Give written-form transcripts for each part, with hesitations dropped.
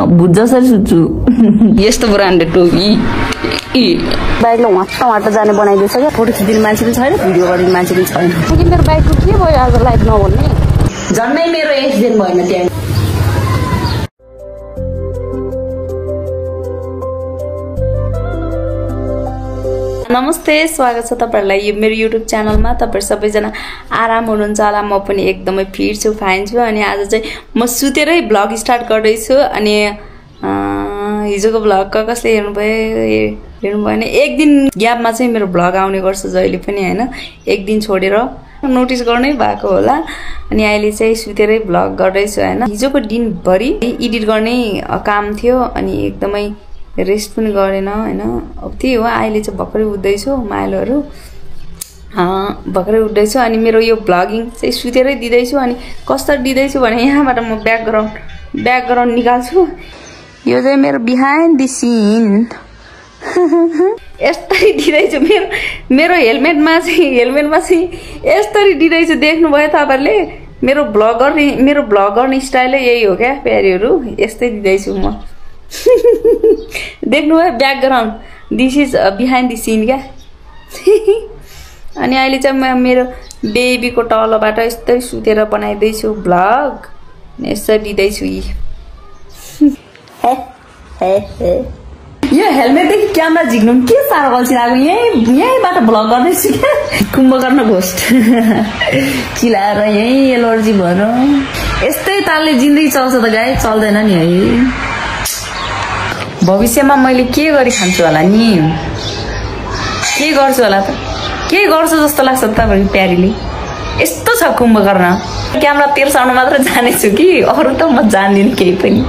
भूत जसरी सुत्छु। यस्तो ब्रान्डेड टोपी बाइकले वाट जाने बनाइदिएछ क्या। फोटो खिच्दिने मान्छे पनि छैन, भिडियो गर्ने मान्छे पनि छैन। मेरो बाइकको के भयो आज लाइट नभन्ने? झन्नै मेरो एक्सिडेन्ट भएन त्यहाँ। नमस्ते, स्वागत छ तपाईहरुलाई यो मेरो YouTube च्यानलमा। तपाईहरु सबैजना आराम हुनुहुन्छ होला, म पनि एकदमै फिट छु, फाइन छु। अनि आज चाहिँ म सुतेरै ब्लग स्टार्ट गर्दै छु। अनि हिजोको ब्लग कसले हेर्नु भएन, एक दिन ग्यापमा चाहिँ मेरो ब्लग आउने गर्छ जहिले पनि हैन, एक दिन छोडेर नोटिस गर्नै भएको होला। अनि अहिले चाहिँ सुतेरै ब्लग गर्दै छु हैन। हिजोको दिनभरि एडिट गर्ने काम थियो अनि एकदमै रेस्ट पनि गरेन हैन। अब त्यही हो, अहिले चाहिँ भर्खरै उठ्दैछु, माइलोहरु भर्खरै उठ्दैछु। अनि मेरो यो ब्लगिङ चाहिँ सुतेरै दिदैछु। अनि कसरी दिदैछु भने यहाँबाट म ब्याकग्राउन्ड निकाल्छु। यो चाहिँ मेरो बिहाइन्ड द सिन यस्तरी दिदैछु। मेरो हेलमेटमा चाहिँ यस्तरी दिदैछु। देख्नुभयो तपाईहरुले? मेरो ब्लग गर्ने स्टाइलै यही हो क्या प्यारीहरु, यस्तै दिदैछु म। देख्नुभयो background, this is behind the scene क्या। अनि अहिले चाहिँ म मेरो बेबीको तलबाट यस्तै सुतेर बनाइदैछु ब्लग, यसरी दिदैछु। यो हेलमेटदेखि क्यामेरा झिक्नु के साह्रो गल्ती लाग्यो। यहीँबाट ब्लग गर्दैछु क्या, कुम्भकर्ण घोस्ट चिलाएर यही एलर्जी भएर यस्तै तालले जिन्दगी चल्छ त गाई, चल्दैन नि है। भविष्यमा मैले के गरी खान्छु होला नि, के गर्छु होला त, के गर्छु जस्तो लाग्छ तपाईहरु प्यारीले। यस्तो छ कुम्भकर्ण, क्यामेरा तेर्साउन मात्र जानेछु कि अरु त म जान्दिनँ केही पनि,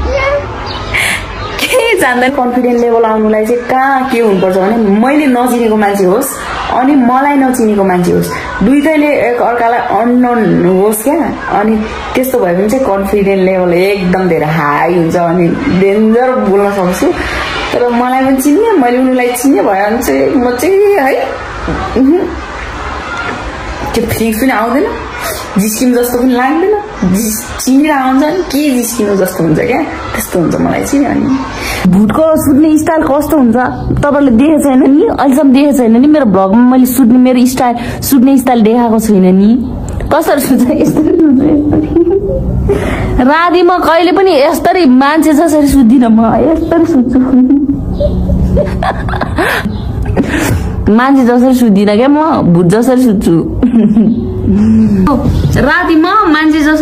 के जान्दैन। कन्फिडेन्ट लेभल आउनुलाई चाहिँ कहाँ के हुनुपर्छ भने मैले नचिनेको मान्छे होस् अनि मलाई नचिनेको मान्छे होस्, दुईटैले एक अर्कालाई अननोन होस् क्या। अनि त्यस्तो भयो भने चाहिँ कन्फिडेन्ट लेभल एकदम धेरै हाई हुन्छ अनि डेन्जर बोल्न सक्छु। तर मलाई पनि चिन्ने, मैले उनीलाई चिन्ने भयो भने चाहिँ म चाहिँ है त्यो फिलिङ्स पनि आउँदैन, जिस्किनु जस्तो पनि लाग्दैन। चिनिरहेको हुन्छ नि के जिस्किनु जस्तो हुन्छ क्या, त्यस्तो हुन्छ मलाई चाहिँ। अनि भुटको सुत्ने स्टाइल कस्तो हुन्छ तपाईहरुले देखेको छैन नि, अहिलेसम्म देखेको छैन नि। मेरो भ्लगमा मैले मेरो सुत्ने स्टाइल देखाएको छैन नि। कसरी सुत्छ यस्तरी सुत्छ। राति म कहिले पनि यस्तरी मान्छे जसरी सुत्दिनँ, म यस्तरी सुत्छु। मान्छे जसरी सुत्दिनँ क्या, म भुट जसरी सुत्छु। राति म मान्छे जसरी